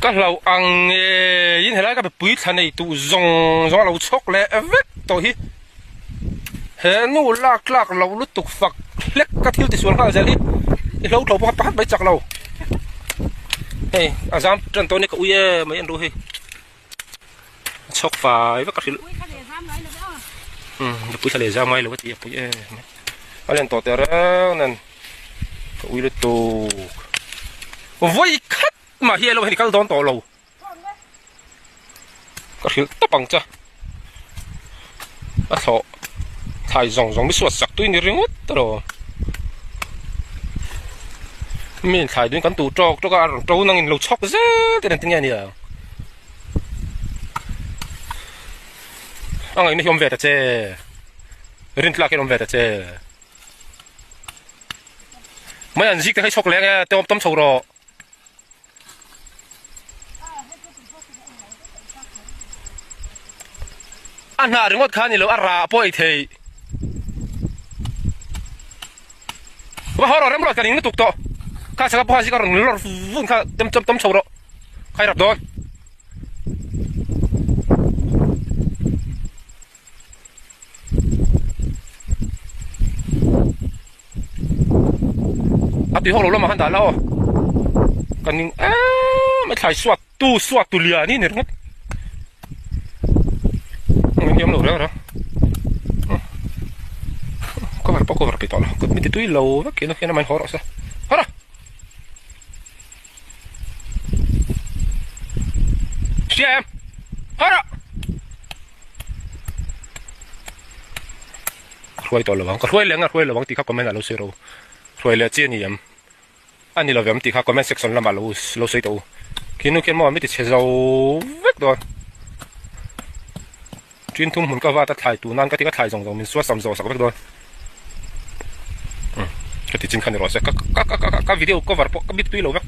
các lầu ăn yên thế này các bụi thằng này tụ rong rong lầu chốc lẹ vết tôi thế nu lạc lạc lầu lút tục phật lek các thiếu thì xuống vào giờ đi lâu lâu bắt bắt mấy chặt lầu hey azam trần tôi này cậu ye mấy anh đôi chốc phải với các thứ bụi thằng này ra mai lâu cái bụi anh lên tổ tờ ra nên cậu ye tụ với khát mà hiện lâu thì các đón tổ lâu các thứ tấp bằng chưa à thọ thay rong rong mới suốt sặc tôi này riêng hết rồi mình thay đến cán tủ trọc cho cả trâu năng lâu chóc dễ thế này tiếng gì à anh ấy không về thật chứ riêng là cái không về thật chứ mấy anh dịch thì hay chọc lẹ nghe tôm tôm sầu rồi anh hà đừng có khăn gì đâu ara bôi thì và họ rồi cái này nó tục toข้าจะพาสิการหลุดวุ่นข้าเต็มโชว์แล้วใครรับโดนอัดที่ห้องเราแล้วมาหันด่าแล้วกันนี่ไม่ใช่สวัสดิ์ตุเลียนี่เนี่ยมันยังหลุดแล้วนะก็แบบก็แบบไปต่อแล้วก็ไม่ติดตุ้ยเราแค่นั้นมันหัวเราะซะหัวเราะเสียมหัวเราะรวยต่อระวังก็รวยเลี้ยงรวยระวังตีข้าก็ไม่น่าเราเสียเรารวยเลี้ยงเจียนี่ยังอันนี้เราแบบตีข้าก็ไม่เซ็กซ์ละมาเราเสียตัวคิดนึกแค่ว่าไม่ติดเชื้อเราเวกตัวจีนทุ่มหุ่นก็ว่าถ้าถ่ายตัวนั้นก็ที่ก็ถ่ายส่งมันสวดซ้ำๆสักเวกตัวก็ที่จริงคันนี้เราเสียก็วิดีโอก็ว่าก็บิดตุ้ยเราเวก